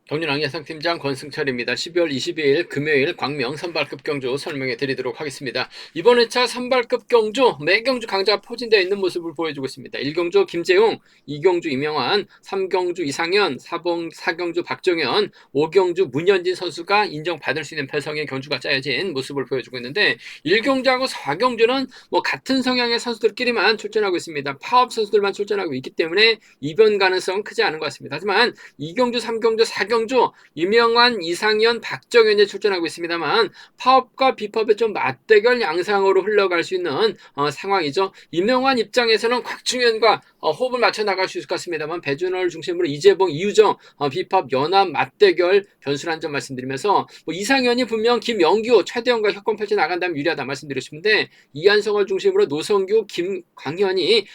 경륜왕 예상팀장 권승철입니다. 12월 22일 금요일 광명 선발급 경주 설명해 드리도록 하겠습니다. 이번 회차 선발급 경주 매경주 강자가 포진되어 있는 모습을 보여주고 있습니다. 1경주 김재웅, 2경주 이명환, 3경주 이상현, 4경주 박정현, 5경주 문현진 선수가 인정받을 수 있는 배성의 경주가 짜여진 모습을 보여주고 있는데 1경주하고 4경주는 같은 성향의 선수들끼리만 출전하고 있습니다. 파업 선수들만 출전하고 있기 때문에 이변 가능성은 크지 않은 것 같습니다. 하지만 2경주, 3경주, 4경주 이명환, 이상현, 박정현이 출전하고 있습니다만 파업과 비법의 좀 맞대결 양상으로 흘러갈 수 있는 상황이죠. 이명환 입장에서는 곽충현과 호흡을 맞춰 나갈 수 있을 것 같습니다만 배준호를 중심으로 이재봉, 이유정 비법 연합 맞대결 변수란 점 말씀드리면서 이상현이 분명 김영규, 최대원과 협공 펼쳐 나간다면 유리하다 말씀드리고 싶은데 이한성을 중심으로 노성규, 김광현이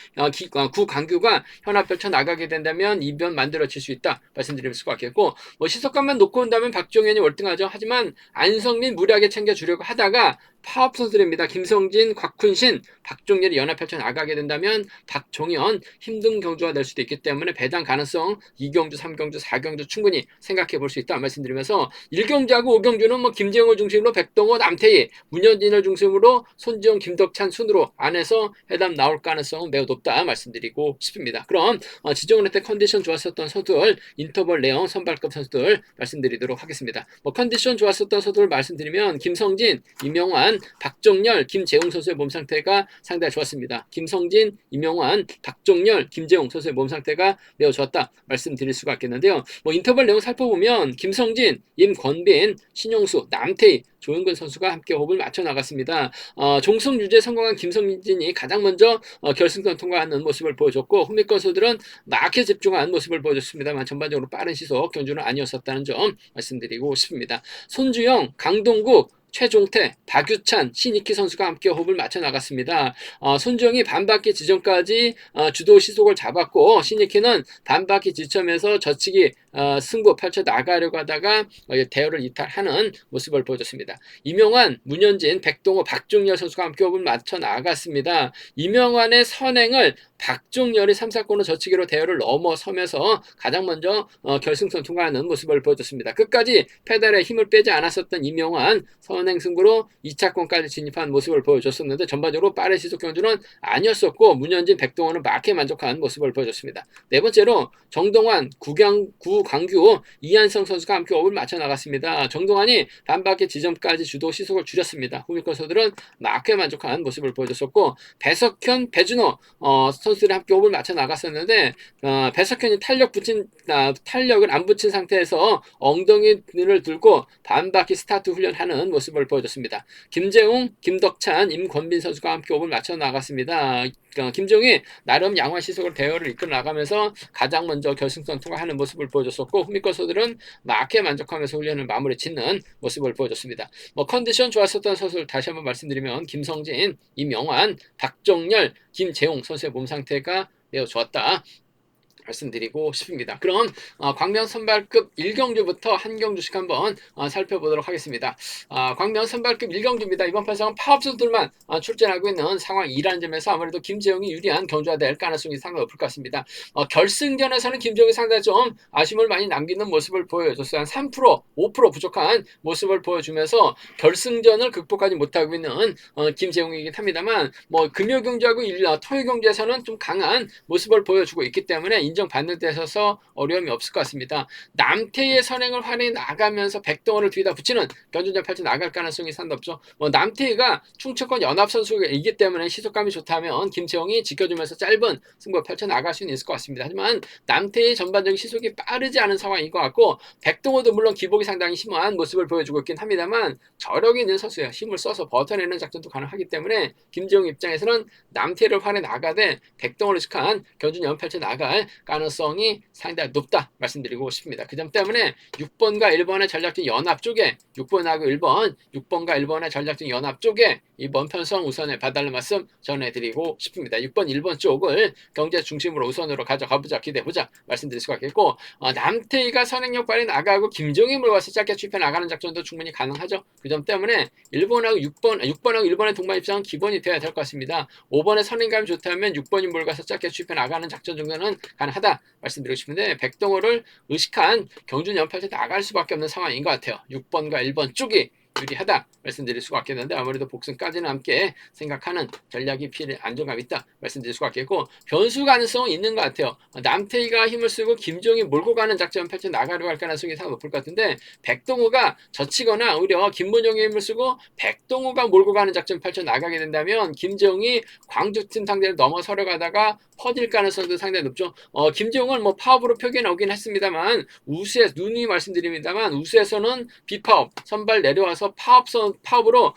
구강규가 현합 펼쳐 나가게 된다면 이변 만들어질 수 있다 말씀드릴 수 있겠고 시속감만 놓고 온다면 박종현이 월등하죠. 하지만 안성민 무리하게 챙겨주려고 하다가 파업 선수들입니다. 김성진, 곽훈신, 박종렬이 연합 펼쳐 나가게 된다면 박종현 힘든 경주가 될 수도 있기 때문에 배당 가능성 2경주, 3경주, 4경주 충분히 생각해 볼 수 있다 말씀드리면서 1경주하고 5경주는 김재웅을 중심으로 백동호, 남태희, 문현진을 중심으로 손지영, 김덕찬 순으로 안에서 해담 나올 가능성은 매우 높다 말씀드리고 싶습니다. 그럼 지정을 할 때 컨디션 좋았었던 선수들 인터벌 내용 선발급 선수들 말씀드리도록 하겠습니다. 컨디션 좋았었던 선수들 말씀드리면 김성진, 이명환, 박종렬, 김재웅 선수의 몸 상태가 상당히 좋았습니다. 김성진, 이명환, 박종렬, 김재웅 선수의 몸 상태가 매우 좋았다 말씀드릴 수가 있겠는데요. 인터벌 내용 살펴보면 김성진, 임권빈, 신용수, 남태희, 조영근 선수가 함께 호흡을 맞춰 나갔습니다. 종성 유지에 성공한 김성진이 가장 먼저 결승선 통과하는 모습을 보여줬고 후미권 선수들은 막에 집중한 모습을 보여줬습니다만 전반적으로 빠른 시속 경주는 아니었었다는 점 말씀드리고 싶습니다. 손주영, 강동국, 최종태, 박유찬, 신익희 선수가 함께 호흡을 맞춰 나갔습니다. 손주영이 반바퀴 지점까지 주도 시속을 잡았고 신익희는 반바퀴 지점에서 젖히기 승부 펼쳐 나가려고 하다가 대열을 이탈하는 모습을 보여줬습니다. 이명환, 문현진, 백동호, 박종렬 선수가 함께 호흡을 맞춰 나갔습니다. 이명환의 선행을 박종렬이 3, 4권으로 젖히기로 대열을 넘어서면서 가장 먼저 결승선 통과하는 모습을 보여줬습니다. 끝까지 페달에 힘을 빼지 않았었던 이명환 선행 승부로 2차권까지 진입한 모습을 보여줬었는데 전반적으로 빠른 시속 경주는 아니었었고 문현진, 백동호는 막에 만족한 모습을 보여줬습니다. 네 번째로 정동환, 구광규, 이한성 선수가 함께 호흡을 맞춰 나갔습니다. 정동환이 반바퀴 지점까지 주도 시속을 줄였습니다. 후미권 선수들은 막에 만족한 모습을 보여줬었고 배석현, 배준호 선수들이 함께 호흡을 맞춰 나갔었는데 배석현이 탄력을 안 붙인 상태에서 엉덩이를 들고 반바퀴 스타트 훈련하는 모습을 보여줬습니다. 김재웅, 김덕찬, 임권빈 선수가 함께 호흡을 맞춰 나갔습니다. 김재웅이 나름 양화 시속을 대열을 이끌어 나가면서 가장 먼저 결승선 통과하는 모습을 보여줬었고 후미권 선수들은 막에 만족하면서 훈련을 마무리 짓는 모습을 보여줬습니다. 컨디션 좋았었던 선수를 다시 한번 말씀드리면 김성진, 임영환, 박정렬, 김재웅 선수의 몸 상태가 매우 좋았다 말씀드리고 싶습니다. 그럼 광명 선발급 1경주부터 한 경주씩 한번 살펴보도록 하겠습니다. 광명 선발급 1경주입니다. 이번 판상은 파업 선수들만 출전하고 있는 상황이라는 점에서 아무래도 김재웅이 유리한 경주가 될 가능성이 상당히 높을 것 같습니다. 결승전에서는 김재웅이 상당히 좀 아쉬움을 많이 남기는 모습을 보여줬어요. 한 3%, 5% 부족한 모습을 보여주면서 결승전을 극복하지 못하고 있는 김재웅이긴 합니다만 금요 경주하고 토요 경주에서는 좀 강한 모습을 보여주고 있기 때문에 인정받는 데 있어서 어려움이 없을 것 같습니다. 남태희의 선행을 활용해 나가면서 백동원을 뒤에다 붙이는 견준전 펼쳐 나갈 가능성이 상당히 높죠. 남태희가 충청권 연합 선수이기 때문에 시속감이 좋다면 김채영이 지켜주면서 짧은 승부 펼쳐 나갈 수는 있을 것 같습니다. 하지만 남태희의 전반적인 시속이 빠르지 않은 상황인 것 같고 백동원도 물론 기복이 상당히 심한 모습을 보여주고 있긴 합니다만 저력이 있는 선수예요. 힘을 써서 버텨내는 작전도 가능하기 때문에 김재웅 입장에서는 남태희를 활용해 나가되 백동원을 의식한 견준전 펼쳐 나갈 가능성이 상당히 높다 말씀드리고 싶습니다. 그 점 때문에 6번과 1번의 전략적 연합 쪽에 6번하고 1번, 6번과 1번의 전략적 연합 쪽에 이번 편성 우선에 봐달라는 말씀 전해드리고 싶습니다. 6번, 1번 쪽을 경제 중심으로 우선으로 가져가보자, 기대해보자 말씀드릴 수가 있겠고 남태희가 선행력 발휘 나가고 김종희 물과서 짧게 추입해 나가는 작전도 충분히 가능하죠. 그 점 때문에 1번하고 6번하고 1번의 동반 입장은 기본이 되어야 될 것 같습니다. 5번의 선행감이 좋다면 6번이 물과서 짧게 추입해 나가는 작전 정도는 가능하다. 가능하다 말씀드리고 싶은데 백동호를 의식한 경주 연패에서 나갈 수밖에 없는 상황인 것 같아요. 6번과 1번 쪽이 유리하다 말씀드릴 수가 있겠는데 아무래도 복승까지는 함께 생각하는 전략이 안정감 있다 말씀드릴 수가 있겠고 변수 가능성은 있는 것 같아요. 남태희가 힘을 쓰고 김종이 몰고 가는 작전 펼쳐 나가려고 할 가능성이 상당히 높을 것 같은데 백동호가 젖히거나 오히려 김문영이 힘을 쓰고 백동호가 몰고 가는 작전 펼쳐 나가게 된다면 김정이 광주팀 상대로 넘어서려 가다가 퍼질 가능성도 상당히 높죠. 김정은 뭐 파업으로 표기에 나오긴 했습니다만 우수에 누누이 말씀드립니다만 우수에서는 비파업 선발 내려와서 파업으로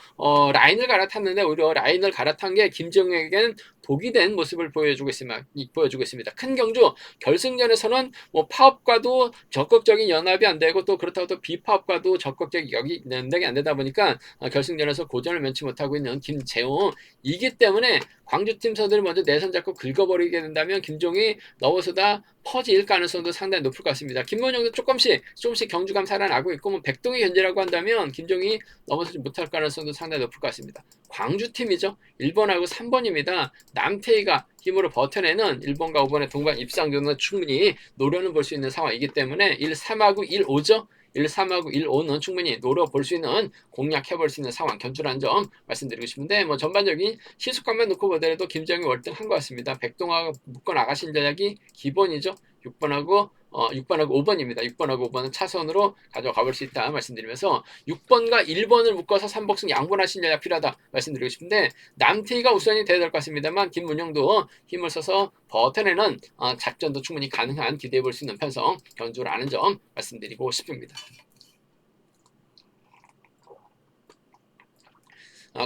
라인을 갈아탔는데 오히려 라인을 갈아탄 게 김정에게는 독이 된 모습을 보여주고 있습니다. 큰 경주 결승전에서는 뭐 파업과도 적극적인 연합이 안 되고 또 그렇다고 또 비파업과도 적극적인 연대가 안 되다 보니까 결승전에서 고전을 면치 못하고 있는 김재웅이기 때문에 광주팀 선수들이 먼저 내선 잡고 긁어버리게 된다면 김종이 넘어서다 퍼질 가능성도 상당히 높을 것 같습니다. 김문영도 조금씩 경주감 살아나고 있고 뭐 백동이 견제라고 한다면 김종이 넘어서지 못할 가능성도 상당히 높을 것 같습니다. 광주팀이죠. 1번하고 3번입니다. 남태희가 힘으로 버텨내는 1번과 5번의 동반 입상전은 충분히 노려는 볼 수 있는 상황이기 때문에 1, 3하고 1, 5죠. 1, 3하고 1, 5는 충분히 노려볼 수 있는 공략해볼 수 있는 상황 견주라는 점 말씀드리고 싶은데 뭐 전반적인 시속감만 놓고 보더라도 김정이 월등한 것 같습니다. 백동화가 묶어 나가신 전략이 기본이죠. 6번하고 5번입니다. 6번하고 5번은 차선으로 가져가 볼 수 있다 말씀드리면서 6번과 1번을 묶어서 3복승 양분하신 전략 필요하다 말씀드리고 싶은데 남태희가 우선이 돼야 될 것 같습니다만 김문영도 힘을 써서 버텨내는 작전도 충분히 가능한 기대해 볼 수 있는 편성 견주라는 점 말씀드리고 싶습니다.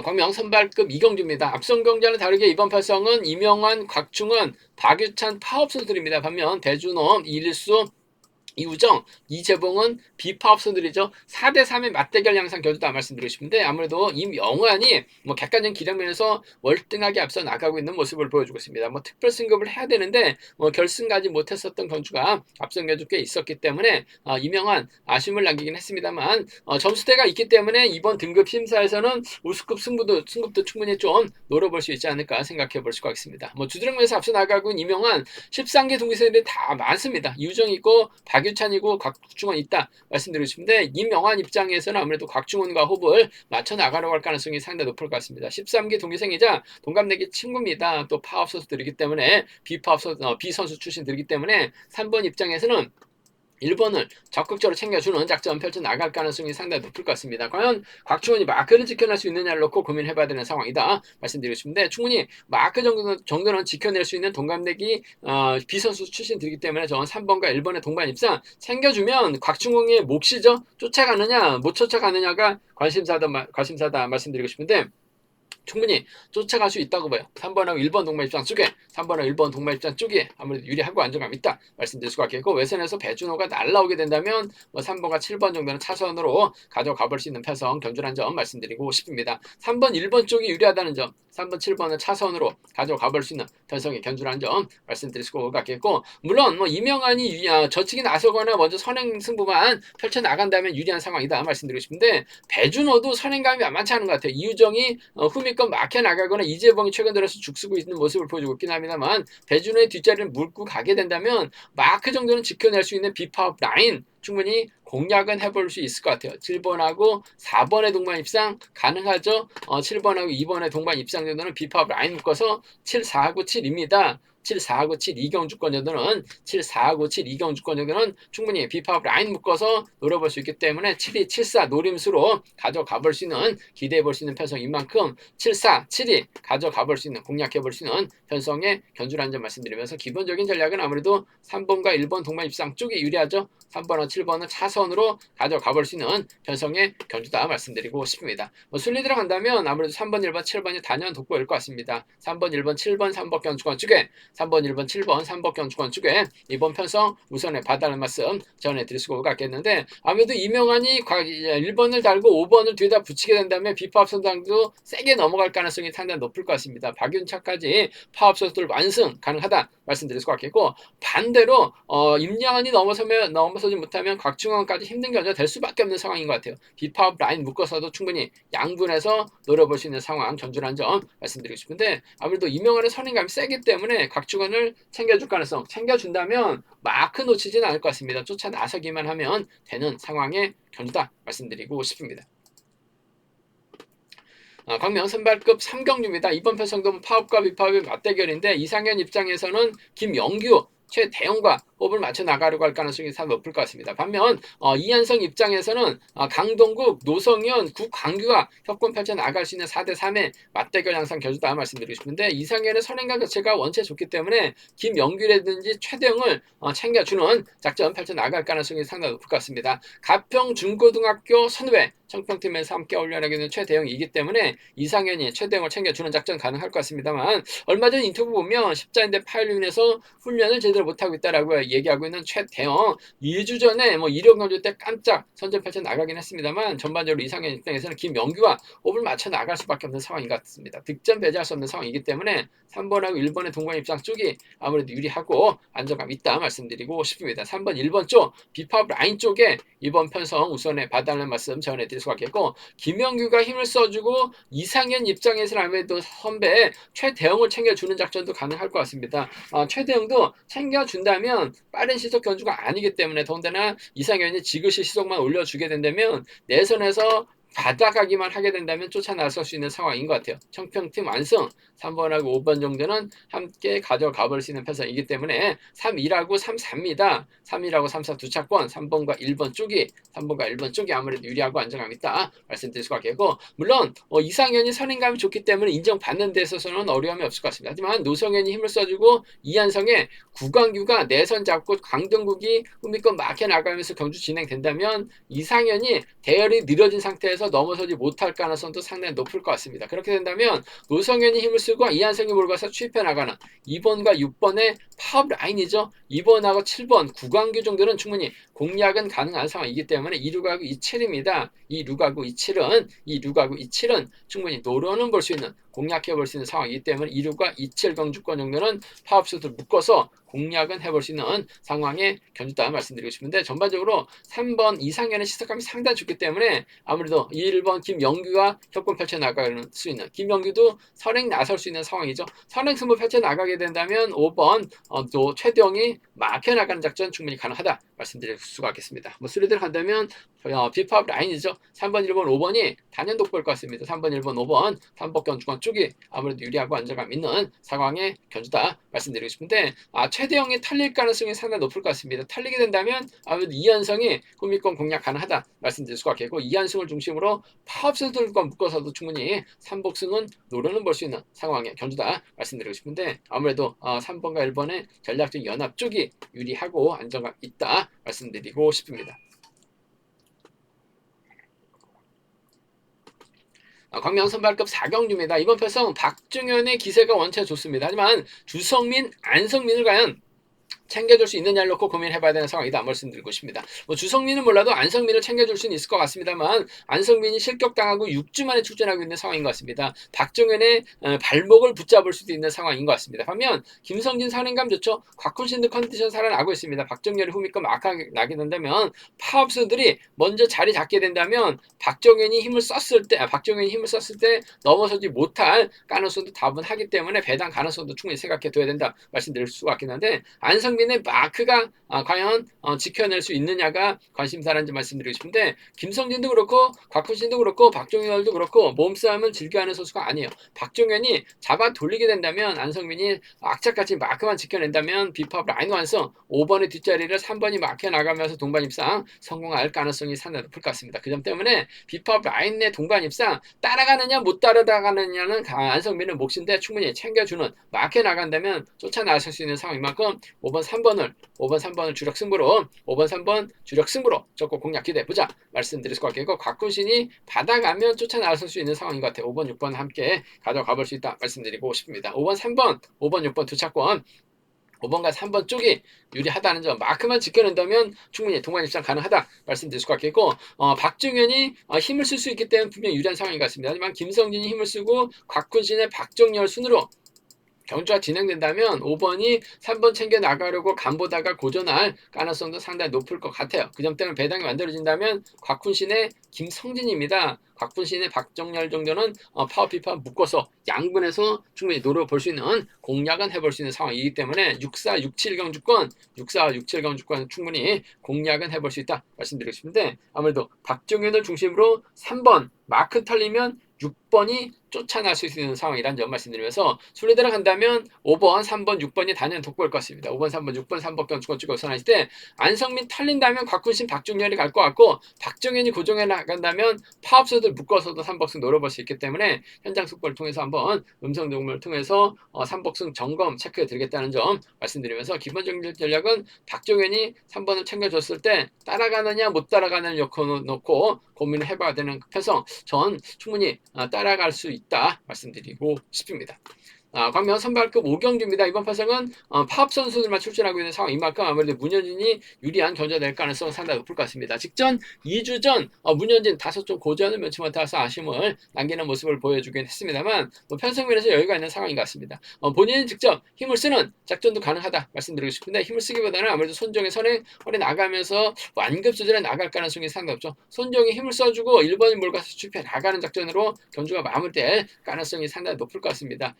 광명 선발급 이경주입니다. 앞선 경자는 다르게 이번 팔성은 이명환, 곽충원, 박유찬 파업 선수들입니다. 반면 배준호, 이일수, 이우정, 이재봉은 비파업 선수들이죠. 4대3의 맞대결 양상 견주다 말씀드리고 싶은데 아무래도 임영환이 뭐 객관적인 기량면에서 월등하게 앞서 나가고 있는 모습을 보여주고 있습니다. 뭐 특별 승급을 해야 되는데 뭐 결승까지 못했었던 견주가 앞선 견주 꽤 있었기 때문에 임영환 아쉬움을 남기긴 했습니다만 점수대가 있기 때문에 이번 등급 심사에서는 우수급 승급도 충분히 좀 노려볼 수 있지 않을까 생각해 볼 수가 있습니다. 뭐 주드릉면에서 앞서 나가고 있는 임영환 13개 동기생들이 다 많습니다. 이우정 있고 박유찬이고 곽충원 있다 말씀드리고 싶은데 임영환 입장에서는 아무래도 곽충원과 호흡을 맞춰 나가려고 할 가능성이 상당히 높을 것 같습니다. 13기 동기생이자 동갑내기 친구입니다. 또 파업 선수들이기 때문에 비선수 출신들이기 때문에 3번 입장에서는 1번을 적극적으로 챙겨주는 작전 펼쳐 나갈 가능성이 상당히 높을 것 같습니다. 과연 곽충원이 마크를 지켜낼 수 있느냐를 놓고 고민해봐야 되는 상황이다 말씀드리고 싶은데 충분히 마크 정도는 지켜낼 수 있는 동갑내기 비선수 출신들이기 때문에 저는 3번과 1번의 동반 입상 챙겨주면 곽충원의 몫이죠. 쫓아가느냐 못 쫓아가느냐가 관심사다 말씀드리고 싶은데 충분히 쫓아갈 수 있다고 봐요. 3번하고 1번 동반 입장 쪽에 3번하고 1번 동반 입장 쪽에 아무래도 유리하고 안정감 있다 말씀드릴 수가 있겠고 외선에서 배준호가 날라오게 된다면 뭐 3번과 7번 정도는 차선으로 가져가 볼 수 있는 편성 견주란 점 말씀드리고 싶습니다. 3번 1번 쪽이 유리하다는 점 3번 7번은 차선으로 가져가 볼 수 있는 편성의 견주란 점 말씀드릴 수가 있겠고 물론 뭐 이명환이 저측이 나서거나 먼저 선행 승부만 펼쳐 나간다면 유리한 상황이다 말씀드리고 싶은데 배준호도 선행감이 만만치 않은 것 같아요. 이우정이 후미권 막혀 나가거나 이재봉이 최근 들어서 죽쓰고 있는 모습을 보여주고 있긴 합니다만 배준호의 뒷자리를 물고 가게 된다면 마크 정도는 지켜낼 수 있는 비파업 라인 충분히 공략은 해볼 수 있을 것 같아요. 7번하고 4번의 동반 입상 가능하죠. 7번하고 2번의 동반 입상 정도는 비파업 라인 묶어서 7, 4하고 7입니다. 7, 4하고 7 이경주권 정도는 7, 4하고 7 이경주권 정도는 충분히 비파업 라인 묶어서 노려볼 수 있기 때문에 7, 2, 7, 4 노림수로 가져가 볼 수 있는 기대해 볼 수 있는 편성인 만큼 7, 4, 7이 가져가 볼 수 있는 공략해 볼 수 있는 편성의 견주라는 점 말씀드리면서 기본적인 전략은 아무래도 3번과 1번 동반 입상 쪽이 유리하죠. 3번과 7번은 차선으로 가져가 볼 수 있는 편성의 견주다 말씀드리고 싶습니다. 뭐 순리 들어간다면 아무래도 3번, 1번, 7번이 단연 돋보일 것 같습니다. 3번, 1번, 7번, 3번 견주권 쪽에 3번, 1번, 7번, 3번 견주권 쪽에 이번 편성 우선에 봐달라는 말씀 전해드릴 수가 있겠는데 아무래도 이명환이 1번을 달고 5번을 뒤에다 붙이게 된다면 비파업 선수도 세게 넘어갈 가능성이 상당히 높을 것 같습니다. 박윤차까지 파업 선수들 완승 가능하다 말씀드릴 수가 있겠고 반대로 임영환이 넘어서지 못하면 곽충원까지 힘든 견제가 될 수밖에 없는 상황인 것 같아요. 비파업 라인 묶어서도 충분히 양분해서 노려볼 수 있는 상황 견주라는 점 말씀드리고 싶은데 아무래도 임영환의 선행감이 세기 때문에 박주건을 챙겨줄 가능성, 챙겨준다면 마크 놓치지는 않을 것 같습니다. 쫓아 나서기만 하면 되는 상황의 견주다 말씀드리고 싶습니다. 광명 선발급 3경주입니다. 이번 편성도 파업과 비파업의 맞대결인데 이상현 입장에서는 김영규 최대형과 호흡을 맞춰 나가려고 할 가능성이 상당히 높을 것 같습니다. 반면 이한성 입장에서는 강동국, 노성현, 국광규가 협권 펼쳐 나갈 수 있는 4대3의 맞대결 양상 겨주다 말씀드리고 싶은데 이상현의 선행감 자체가 원체 좋기 때문에 김영규라든지 최대형을 챙겨주는 작전 펼쳐 나갈 가능성이 상당히 높을 것 같습니다. 가평 중고등학교 선후배 청평팀에서 함께 훈련하게 되는 최대형이기 때문에 이상현이 최대형을 챙겨주는 작전 가능할 것 같습니다만 얼마 전 인터뷰 보면 십자인대 파열로 인해서 훈련을 제대로 못하고 있다라고 얘기하고 있는 최대형 2주 전에 이력 경주 때 깜짝 선전 펼쳐 나가긴 했습니다만 전반적으로 이상현 입장에서는 김영규와 호흡을 맞춰 나갈 수밖에 없는 상황인 것 같습니다. 득점 배제할 수 없는 상황이기 때문에 3번하고 1번의 동반 입장 쪽이 아무래도 유리하고 안정감 있다 말씀드리고 싶습니다. 3번 1번 쪽 비팝 라인 쪽에 이번 편성 우선에 봐달라는 말씀 전해드릴 수가 있겠고 김영규가 힘을 써주고 이상현 입장에서는 아무래도 선배 최대형을 챙겨주는 작전도 가능할 것 같습니다. 최대형도 챙겨준다면 빠른 시속 견주가 아니기 때문에 더군다나 이상현이 지그시 시속만 올려주게 된다면 내선에서 받아가기만 하게 된다면 쫓아나설 수 있는 상황인 것 같아요. 청평팀 완성 3번하고 5번 정도는 함께 가져가 볼 수 있는 편성이기 때문에 3, 2하고 3, 4입니다. 3, 2하고 3, 4 두 차권 3번과 1번 쪽이 아무래도 유리하고 안정감 있다 말씀드릴 수가 있겠고 물론 이상현이 선행감이 좋기 때문에 인정받는 데 있어서는 어려움이 없을 것 같습니다. 하지만 노성현이 힘을 써주고 이한성의 구광규가 내선 잡고 강동국이 후미권 막혀 나가면서 경주 진행된다면 이상현이 대열이 느려진 상태에서 넘어서지 못할 가능성도 상당히 높을 것 같습니다. 그렇게 된다면 노성현이 힘을 쓰고 이한성이 몰아서 추입해 나가는 2번과 6번의 파업 라인이죠. 2번하고 7번 구광규 정도는 충분히 공략은 가능한 상황이기 때문에 2룩하고 27입니다. 2룩하고 27은 충분히 노려는 볼 수 있는 공략해 볼 수 있는 상황이기 때문에 2룩과 27 경주권 정도는 파업수들 묶어서 공략은 해볼 수 있는 상황에 견주다 말씀드리고 싶은데 전반적으로 3번 이상현의 시석감이 상당히 좋기 때문에 아무래도 1번 김영규가 협권 펼쳐 나갈 수 있는 김영규도 선행 나설 수 있는 상황이죠. 선행 승부 펼쳐 나가게 된다면 5번 또 최대형이 막혀 나가는 작전 충분히 가능하다 말씀드릴 수가 있겠습니다. 수리대로 간다면 비팝 라인이죠. 3번, 1번, 5번이 단연 돋보일 것 같습니다. 3번, 1번, 5번 3번 견주권 쪽이 아무래도 유리하고 안정감 있는 상황에 견주다 말씀드리고 싶은데 최대형이 탈릴 가능성이 상당히 높을 것 같습니다. 탈리게 된다면 아무래도 이한성이 후미권 공략 가능하다 말씀드릴 수가 있겠고 이한승을 중심으로 파업선들과 묶어서도 충분히 3복승은 노려는 볼 수 있는 상황에 견주다 말씀드리고 싶은데 아무래도 3번과 1번의 전략적 연합 쪽이 유리하고 안정감 있다 말씀드리고 싶습니다. 광명 선발급 4경주입니다. 이번 편성 박중현의 기세가 원체 좋습니다. 하지만 주성민, 안성민을 과연 챙겨줄 수 있느냐를 놓고 고민해봐야 되는 상황이다 말씀드리고 싶습니다. 주성민은 몰라도 안성민을 챙겨줄 수는 있을 것 같습니다만 안성민이 실격당하고 6주 만에 출전하고 있는 상황인 것 같습니다. 박종현의 발목을 붙잡을 수도 있는 상황인 것 같습니다. 반면 김성진 선행감 좋죠. 곽훈신도 컨디션 살아나고 있습니다. 박정현이 후미권 막하게 나게 된다면 파업수들이 먼저 자리 잡게 된다면 박정현이 힘을 썼을 때 넘어서지 못할 가능성도 다분하기 때문에 배당 가능성도 충분히 생각해 둬야 된다 말씀드릴 수가 있긴 한데 안성민의 마크가 과연 지켜낼 수 있느냐가 관심사라는 점 말씀드리고 싶은데 김성진도 그렇고 곽훈신도 그렇고 박종현도 그렇고 몸싸움은 즐겨하는 선수가 아니에요. 박종현이 잡아 돌리게 된다면 안성민이 악착같이 마크만 지켜낸다면 비팝 라인 완성 5번의 뒷자리를 3번이 막혀 나가면서 동반 입상 성공할 가능성이 상당히 높을 것 같습니다. 그 점 때문에 비팝 라인 내 동반 입상 따라가느냐 못 따라가느냐는 안성민의 몫인데 충분히 챙겨주는 막혀 나간다면 쫓아나설 수 있는 상황인 만큼 5번 3번을 주력 승부로 적고 공략 기대해보자 말씀드릴 수가 있겠고 곽훈신이 받아가면 쫓아나설 수 있는 상황인 것 같아요. 5번 6번 함께 가져가 볼 수 있다 말씀드리고 싶습니다. 5번 6번 두 차권 5번과 3번 쪽이 유리하다는 점 마크만 지켜낸다면 충분히 동반 입상 가능하다 말씀드릴 수가 있겠고 박중현이 힘을 쓸 수 있기 때문에 분명히 유리한 상황인 것 같습니다. 하지만 김성진이 힘을 쓰고 곽훈신의 박정열 순으로 경주가 진행된다면 5번이 3번 챙겨 나가려고 간보다가 고전할 가능성도 상당히 높을 것 같아요. 그 점 때문에 배당이 만들어진다면 곽훈신의 김성진입니다. 곽훈신의 박정열 정도는 파워피파 묶어서 양분해서 충분히 노려볼 수 있는 공략은 해볼 수 있는 상황이기 때문에 64, 67 경주권, 64, 67 경주권 충분히 공략은 해볼 수 있다 말씀드리고 싶은데 아무래도 박정현을 중심으로 3번 마크 털리면 6번이 쫓아날 수 있는 상황이라는 점 말씀드리면서 순리대로 간다면 5번, 3번, 6번이 단연 돋보일 것 같습니다. 5번, 3번, 6번, 3번 경주권 찍어 선하실 때 안성민 털린다면 곽훈신, 박중현이 갈 것 같고 박정현이 고정해 나간다면 파업소들 묶어서도 3복승 노려볼 수 있기 때문에 현장 속보를 통해서 한번 음성 정보를 통해서 3복승 점검 체크해 드리겠다는 점 말씀드리면서 기본적인 전략은 박정현이 3번을 챙겨줬을 때 따라가느냐 못 따라가느냐 놓고 고민을 해봐야 되는 편성 전 충분히 따라갈 수 있다 말씀드리고 싶습니다. 광명 선발급 5경주입니다. 이번 파성은 파업 선수들만 출전하고 있는 상황인 만큼 아무래도 문현진이 유리한 견주가 될 가능성은 상당히 높을 것 같습니다. 직전 2주 전 문현진 다소 좀 고전을 면치 못해서 아쉬움을 남기는 모습을 보여주긴 했습니다만 편성면에서 여유가 있는 상황인 것 같습니다. 본인이 직접 힘을 쓰는 작전도 가능하다 말씀드리고 싶은데 힘을 쓰기보다는 아무래도 손정의 선에 허리 나가면서 완급 조절에 나갈 가능성이 상당히 높죠. 손정이 힘을 써주고 1번이 몰가서 추피해 나가는 작전으로 경주가 마무리될 가능성이 상당히 높을 것 같습니다.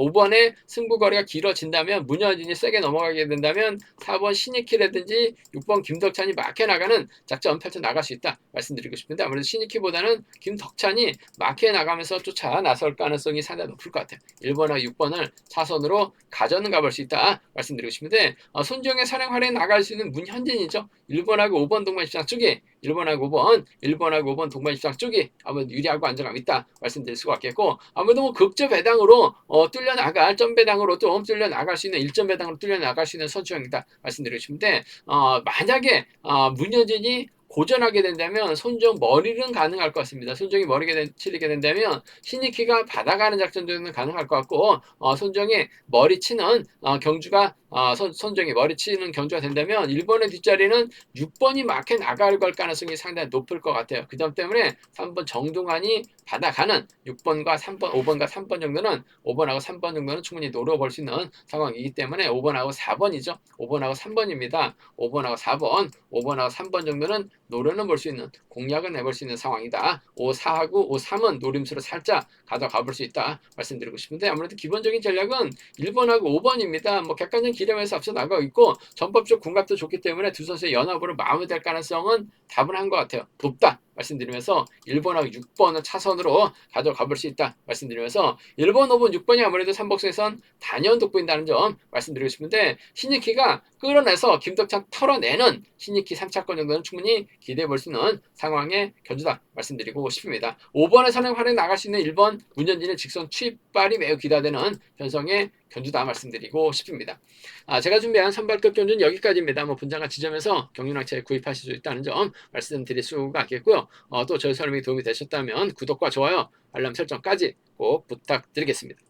5번에 승부거리가 길어진다면 문현진이 세게 넘어가게 된다면 4번 신익희라든지 6번 김덕찬이 막혀나가는 작전 펼쳐 나갈 수 있다 말씀드리고 싶은데 아무래도 신익희보다는 김덕찬이 막혀 나가면서 쫓아 나설 가능성이 상당히 높을 것 같아요. 1번하고 6번을 차선으로 가져는 가볼 수 있다 말씀드리고 싶은데 손정의 선행활에 나갈 수 있는 문현진이죠. 1번하고 5번 동반 입장 쪽이 1번하고 5번 동반 입장 쪽이 아무래도 유리하고 안정감 있다 말씀드릴 수가 있겠고 아무래도 뭐 극저 배당으로 뚫려 나갈 점 배당으로 또 뚫려 나갈 수 있는 1점 배당으로 뚫려 나갈 수 있는 선수형이다 말씀드리고 싶은데 만약에 문현진이 고전하게 된다면 손정 머리는 가능할 것 같습니다. 손정이 머리가 치리게 된다면 신익희가 받아가는 작전도 가능할 것 같고 손정이 머리 치는 경주가 손정이 머리 치는 경주가 된다면 1번의 뒷자리는 6번이 막혀 나갈 가능성이 상당히 높을 것 같아요. 그 점 때문에 3번 정동환이 받아가는 6번과 3번, 5번과 3번 정도는 5번하고 3번 정도는 충분히 노려볼 수 있는 상황이기 때문에 5번하고 4번이죠. 5번하고 3번입니다. 5번하고 4번, 5번하고 3번 정도는 노려는 볼 수 있는 공략은 해볼 수 있는 상황이다. 5, 4하고 5, 3은 노림수로 살짝 가져가 볼 수 있다 말씀드리고 싶은데 아무래도 기본적인 전략은 1번하고 5번입니다. 뭐 객관적 기름에서 앞서 나가고 있고 전법적 궁합도 좋기 때문에 두 선수의 연합으로 마무리될 가능성은 다분한 것 같아요. 높다 말씀드리면서 1번하고 6번은 차선으로 가져가 볼 수 있다 말씀드리면서 1번, 5번, 6번이 아무래도 3복수에선 단연 돋보인다는 점 말씀드리고 싶은데 신익희가 끌어내서 김덕찬 털어내는 신익희 3차권 정도는 충분히 기대해 볼 수 있는 상황의 견주다 말씀드리고 싶습니다. 5번에 선행활에 나갈 수 있는 1번 문현진의 직선 취입발이 매우 기대되는 편성의 견주다 말씀드리고 싶습니다. 제가 준비한 선발급 견주는 여기까지입니다. 뭐 분장과 지점에서 경륜학차에 구입하실 수 있다는 점 말씀드릴 수가 있겠고요. 또 저희 설명이 도움이 되셨다면 구독과 좋아요, 알람 설정까지 꼭 부탁드리겠습니다.